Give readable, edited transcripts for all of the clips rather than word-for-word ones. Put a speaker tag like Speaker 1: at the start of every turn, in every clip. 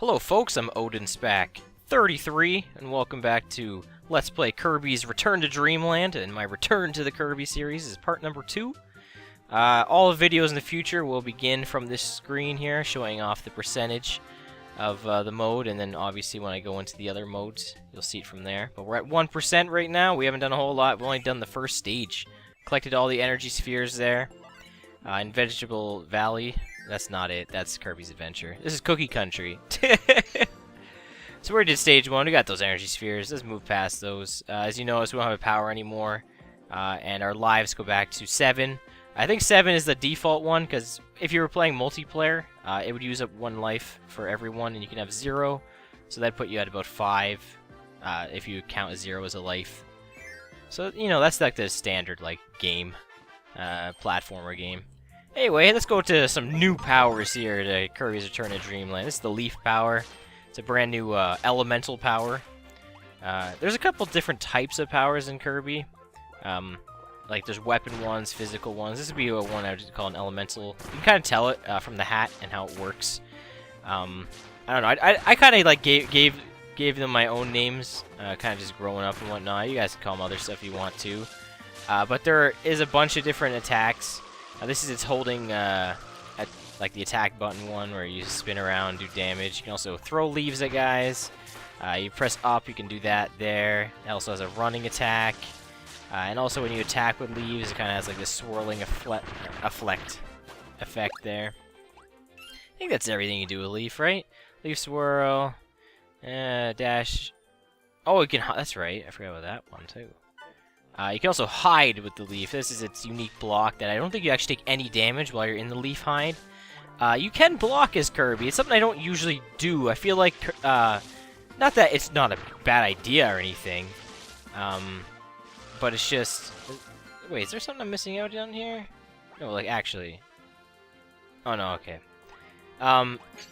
Speaker 1: Hello folks, I'm OdinSpack33, and welcome back to Let's Play Kirby's Return to Dreamland, and my return to the Kirby series is part number 2. All the videos in the future will begin from this screen here, showing off the percentage of the mode, and then obviously when I go into the other modes, you'll see it from there. But we're at 1% right now. We haven't done a whole lot. We've only done the first stage. Collected all the energy spheres there. In Vegetable Valley. That's not it. That's Kirby's Adventure. This is Cookie Country. So we did stage 1. We got those energy spheres. Let's move past those. As you notice, we don't have a power anymore. And our lives go back to 7. I think 7 is the default one, because if you were playing multiplayer, it would use up 1 life for everyone, and you can have 0. So that'd put you at about 5, if you count 0 as a life. So, you know, that's like the standard, like, game, platformer game. Anyway, let's go to some new powers here to Kirby's Return to Dreamland. This is the Leaf power. It's a brand new elemental power. There's a couple different types of powers in Kirby. Like there's weapon ones, physical ones. This would be one I would call an elemental. You can kind of tell it from the hat and how it works. I don't know. I kind of like gave them my own names, kind of just growing up and whatnot. You guys can call them other stuff you want to. But there is a bunch of different attacks. This is it's holding like the attack button one where you spin around, do damage. You can also throw leaves at guys. You press up, you can do that there. It also has a running attack. And also when you attack with leaves, it kind of has like this swirling effect there. I think that's everything you do with leaf, right? Leaf swirl, dash. Oh, you can. That's right. I forgot about that one too. You can also hide with the leaf. This is its unique block that I don't think you actually take any damage while you're in the leaf hide. You can block as Kirby. It's something I don't usually do. I feel like, not that it's not a bad idea or anything, but it's just... Wait, is there something I'm missing out down here? No, like, actually... Oh, no, okay.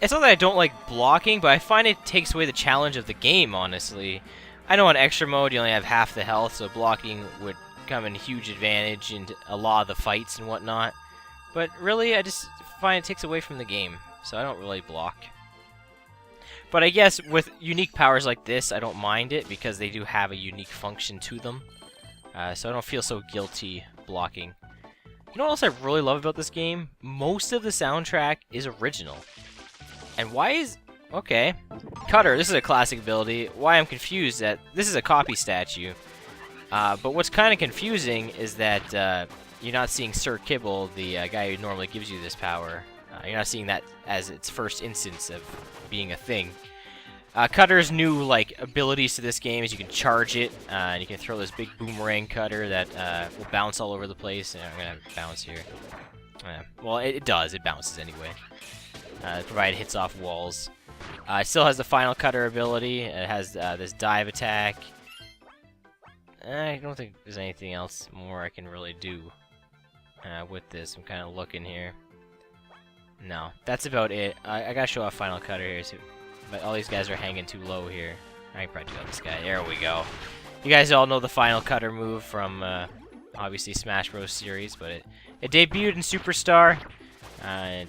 Speaker 1: It's not that I don't like blocking, but I find it takes away the challenge of the game, honestly. I know on extra mode you only have half the health, so blocking would come in huge advantage in a lot of the fights and whatnot. But really, I just find it takes away from the game, so I don't really block. But I guess with unique powers like this, I don't mind it, because they do have a unique function to them. So I don't feel so guilty blocking. You know what else I really love about this game? Most of the soundtrack is original. And why is... Okay. Cutter, this is a classic ability. Why I'm confused that this is a copy statue. But what's kind of confusing is that you're not seeing Sir Kibble, the guy who normally gives you this power. You're not seeing that as its first instance of being a thing. Cutter's new like abilities to this game is you can charge it, and you can throw this big boomerang cutter that will bounce all over the place. I'm gonna bounce here. Well, it does. It bounces anyway. Provided it hits off walls. It still has the final cutter ability. It has this dive attack. I don't think there's anything else more I can really do with this. I'm kind of looking here. No, that's about it. I gotta show off final cutter here, too. But all these guys are hanging too low here. I can probably do this guy. There we go. You guys all know the final cutter move from obviously Smash Bros. Series, but it debuted in Superstar. It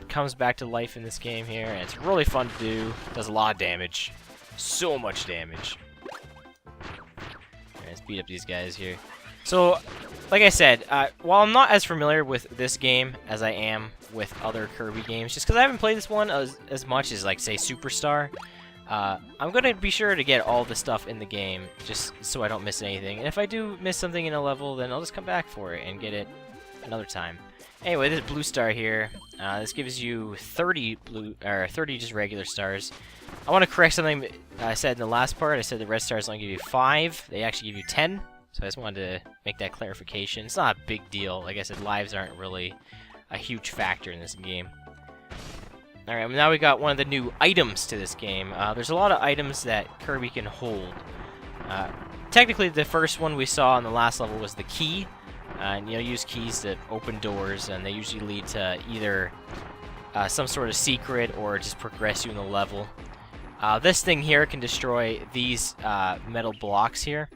Speaker 1: comes back to life in this game here, and it's really fun to do. It does a lot of damage. So much damage. Alright, let's beat up these guys here. So, like I said, while I'm not as familiar with this game as I am with other Kirby games, just because I haven't played this one as much as, like, say, Superstar, I'm going to be sure to get all the stuff in the game, just so I don't miss anything. And if I do miss something in a level, then I'll just come back for it and get it another time. Anyway, this is Blue Star here. This gives you 30 just regular stars. I want to correct something I said in the last part. I said the red stars only give you 5. They actually give you 10. So I just wanted to make that clarification. It's not a big deal. Like I said, lives aren't really a huge factor in this game. Alright, now we got one of the new items to this game. There's a lot of items that Kirby can hold. Technically, the first one we saw on the last level was the key. And you know, use keys to open doors, and they usually lead to either some sort of secret or just progress you in the level. This thing here can destroy these metal blocks here.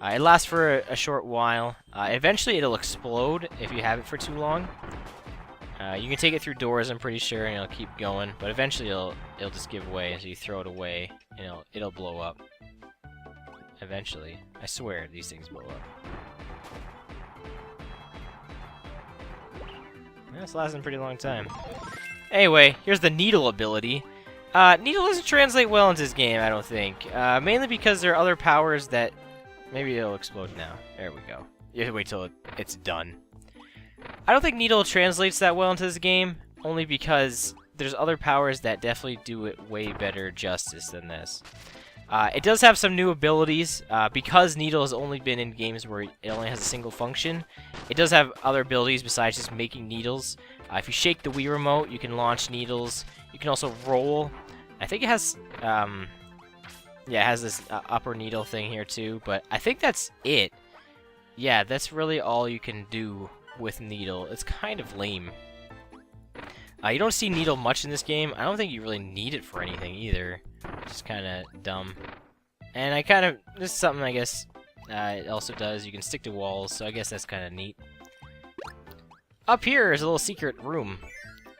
Speaker 1: It lasts for a short while. Eventually it'll explode if you have it for too long. You can take it through doors, I'm pretty sure, and it'll keep going, but eventually it'll just give way, so you throw it away, and it'll blow up. Eventually. I swear, these things blow up. That's lasting a pretty long time. Anyway, here's the needle ability. Needle doesn't translate well into this game, I don't think. Mainly because there are other powers that... Maybe it'll explode now. There we go. You have to wait till it's done. I don't think Needle translates that well into this game, only because there's other powers that definitely do it way better justice than this. It does have some new abilities, because Needle has only been in games where it only has a single function. It does have other abilities besides just making needles. If you shake the Wii Remote, you can launch needles. You can also roll. I think it has, yeah, it has this upper needle thing here too, but I think that's it. Yeah, that's really all you can do with Needle. It's kind of lame. You don't see Needle much in this game. I don't think you really need it for anything either. It's kind of dumb. And this is something I guess it also does. You can stick to walls, so I guess that's kind of neat. Up here is a little secret room.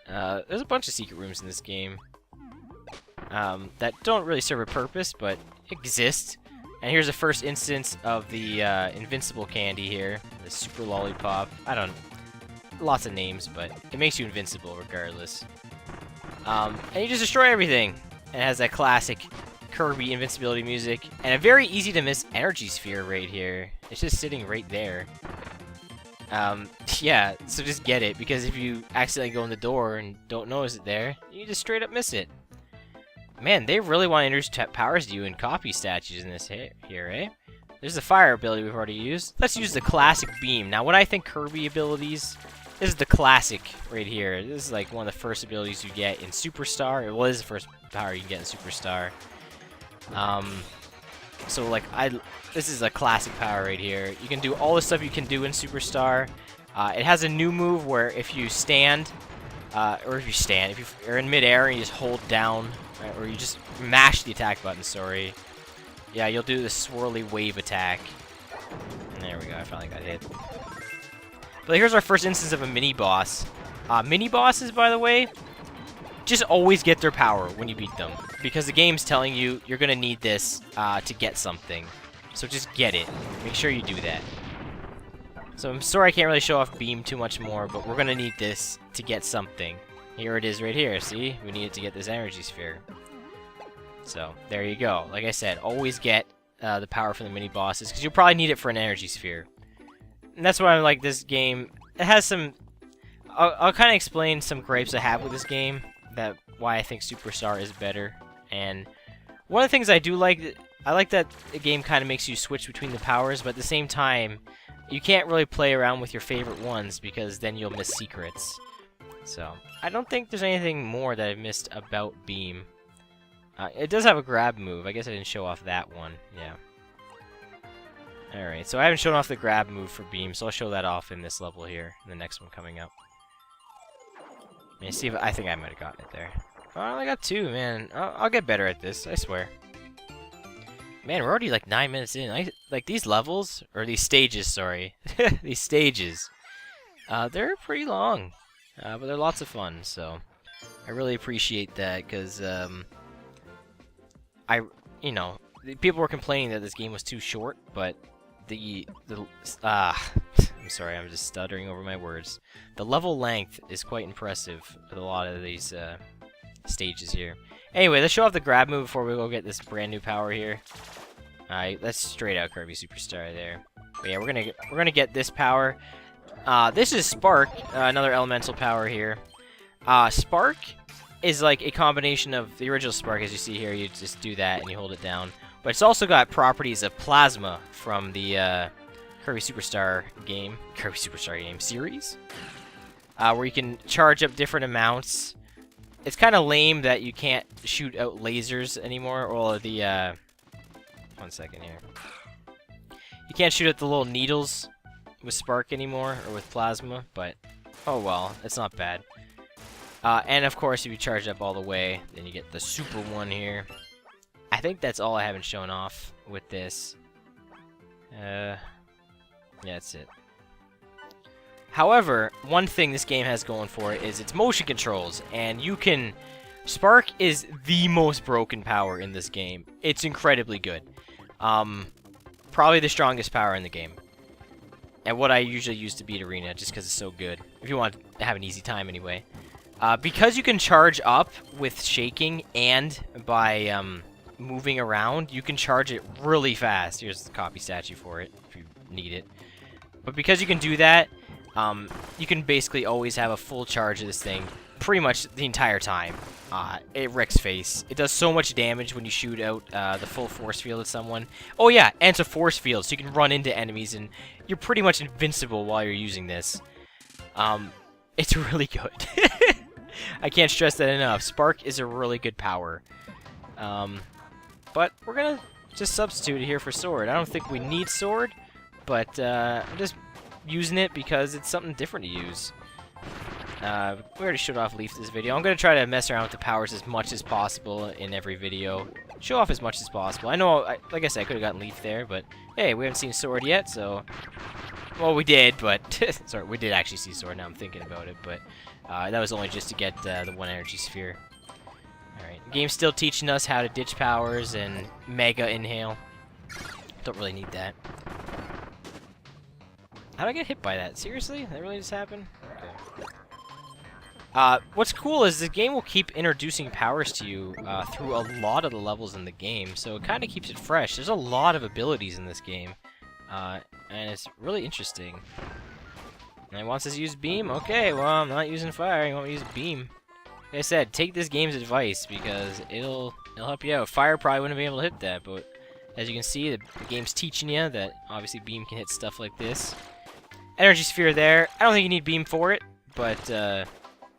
Speaker 1: There's a bunch of secret rooms in this game that don't really serve a purpose, but exist. And here's the first instance of the invincible candy here, the super lollipop. Lots of names, but it makes you invincible regardless. And you just destroy everything. And it has that classic Kirby invincibility music, and a very easy to miss energy sphere right here. It's just sitting right there. Yeah, so just get it, because if you accidentally go in the door and don't notice it there, you just straight up miss it. Man, they really want to introduce powers to you and copy statues in this here, eh? There's the fire ability we've already used. Let's use the classic beam. Now, when I think Kirby abilities, this is the classic right here. This is like one of the first abilities you get in Superstar. It was the first power you can get in Superstar. So like this is a classic power right here. You can do all the stuff you can do in Superstar. It has a new move where if you stand, if you're in midair and you just hold down, or you just mash the attack button, sorry. Yeah, you'll do the swirly wave attack. And there we go, I finally got hit. But here's our first instance of a mini-boss. Mini-bosses, by the way, just always get their power when you beat them. Because the game's telling you you're going to need this to get something. So just get it. Make sure you do that. So I'm sorry I can't really show off Beam too much more, but we're going to need this to get something. Here it is right here, see? We need it to get this energy sphere. So, there you go. Like I said, always get the power from the mini-bosses, because you'll probably need it for an energy sphere. And that's why I like this game. It has some... I'll kind of explain some gripes I have with this game, why I think Superstar is better. And one of the things I do like, I like that the game kind of makes you switch between the powers, but at the same time, you can't really play around with your favorite ones, because then you'll miss secrets. So, I don't think there's anything more that I've missed about Beam. It does have a grab move. I guess I didn't show off that one. Yeah. Alright, so I haven't shown off the grab move for Beam, so I'll show that off in this level here, in the next one coming up. Let me see if I think I might have gotten it there. Oh, I only got 2, man. I'll get better at this, I swear. Man, we're already like 9 minutes in. Like these levels, or these stages, sorry. These stages. They're pretty long. But they're lots of fun, so I really appreciate that, because, you know, people were complaining that this game was too short, but I'm sorry, I'm just stuttering over my words. The level length is quite impressive with a lot of these stages here. Anyway, let's show off the grab move before we go get this brand new power here. Alright, that's straight out Kirby Superstar there. But yeah, we're gonna get this power. This is Spark, another elemental power here. Spark is like a combination of the original Spark, as you see here. You just do that and you hold it down. But it's also got properties of Plasma from the Kirby Superstar game series, where you can charge up different amounts. It's kind of lame that you can't shoot out lasers anymore, or the one second here. You can't shoot at the little needles with Spark anymore, or with Plasma, but oh well, it's not bad. And of course, if you charge up all the way, then you get the super one here. I think that's all I haven't shown off with this. Yeah, that's it. However, one thing this game has going for it is its motion controls, and you can... Spark is the most broken power in this game. It's incredibly good. Probably the strongest power in the game. And what I usually use to beat Arena, just because it's so good. If you want to have an easy time anyway. Because you can charge up with shaking and by moving around, you can charge it really fast. Here's the copy statue for it, if you need it. But because you can do that, you can basically always have a full charge of this thing pretty much the entire time. It wrecks face. It does so much damage when you shoot out the full force field at someone. Oh yeah, and it's a force field, so you can run into enemies, and you're pretty much invincible while you're using this. It's really good. I can't stress that enough. Spark is a really good power. But we're gonna just substitute it here for Sword. I don't think we need Sword, but I'm just using it because it's something different to use. We already showed off Leaf this video. I'm going to try to mess around with the powers as much as possible in every video. Show off as much as possible. I know, like I said, I could have gotten Leaf there, but hey, we haven't seen Sword yet, so... Well, we did, but... Sorry, we did actually see Sword, now I'm thinking about it, but that was only just to get the one energy sphere. Alright, the game's still teaching us how to ditch powers and Mega Inhale. Don't really need that. How'd I get hit by that? Seriously? Did that really just happen? Okay. What's cool is the game will keep introducing powers to you through a lot of the levels in the game, so it kind of keeps it fresh. There's a lot of abilities in this game, and it's really interesting. And it wants us to use Beam? Okay, well, I'm not using Fire. You want me to use Beam. Like I said, take this game's advice, because it'll help you out. Fire probably wouldn't be able to hit that, but as you can see, the game's teaching you that obviously Beam can hit stuff like this. Energy Sphere there. I don't think you need Beam for it, but...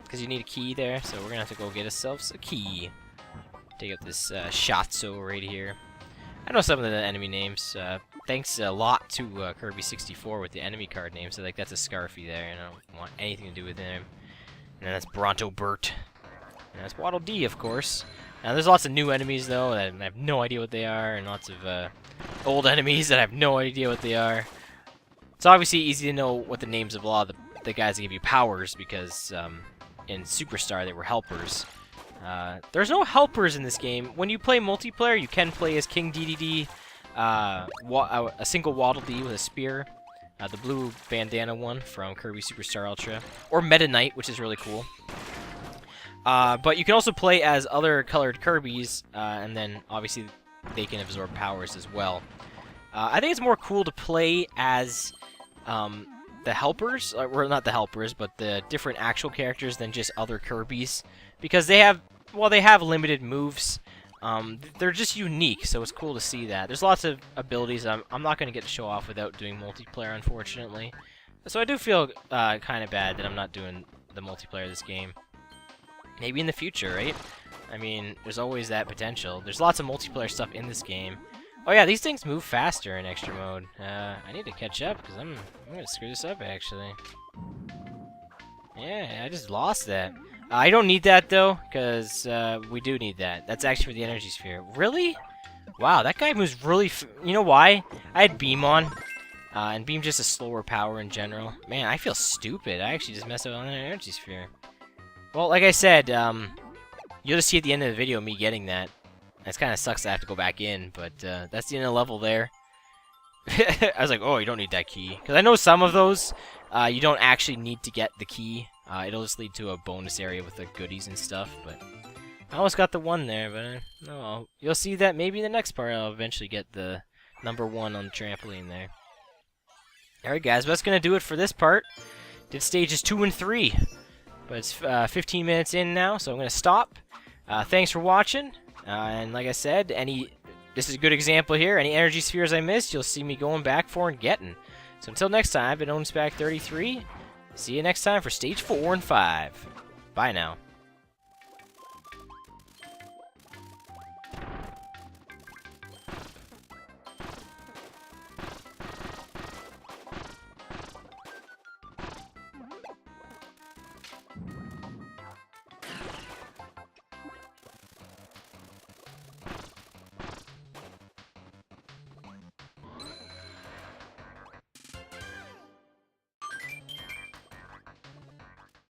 Speaker 1: because you need a key there, so we're gonna have to go get ourselves a key. Take out this Shatso right here. I know some of the enemy names. Thanks a lot to Kirby 64 with the enemy card names. So like that's a Scarfy there, and I don't want anything to do with him. And that's Bronto Burt. And that's Waddle Dee, of course. Now there's lots of new enemies though that I have no idea what they are, and lots of old enemies that I have no idea what they are. It's obviously easy to know what the names of a lot of the guys that give you powers because. In Superstar, they were helpers. There's no helpers in this game. When you play multiplayer, you can play as King DDD, a single Waddle Dee with a spear, the blue bandana one from Kirby Superstar Ultra, or Meta Knight, which is really cool. But you can also play as other colored Kirbys, and then obviously they can absorb powers as well. I think it's more cool to play as the helpers, or not the helpers, but the different actual characters than just other Kirbys, because they have, well, they have limited moves. They're just unique, so it's cool to see that. There's lots of abilities I'm not going to get to show off without doing multiplayer, unfortunately. So I do feel kind of bad that I'm not doing the multiplayer of this game. Maybe in the future, right? I mean, there's always that potential. There's lots of multiplayer stuff in this game. Oh yeah, these things move faster in extra mode. I need to catch up because I'm gonna screw this up actually. Yeah, I just lost that. I don't need that though, because we do need that. That's actually for the energy sphere. Really? Wow, that guy moves really. You know why? I had Beam on, and Beam's just a slower power in general. Man, I feel stupid. I actually just messed up on an energy sphere. Well, like I said, you'll just see at the end of the video me getting that. It kind of sucks that I have to go back in, but that's the end of the level there. I was like, oh, you don't need that key. Because I know some of those, you don't actually need to get the key. It'll just lead to a bonus area with the goodies and stuff, but... I almost got the one there, but no, you'll see that maybe in the next part I'll eventually get the #1 on the trampoline there. Alright guys, that's going to do it for this part. Did stages 2 and 3. But it's 15 minutes in now, so I'm going to stop. Thanks for watching. And like I said, this is a good example here. Any energy spheres I missed, you'll see me going back for and getting. So until next time, I've been OwnSpack33. See you next time for stage 4 and 5. Bye now.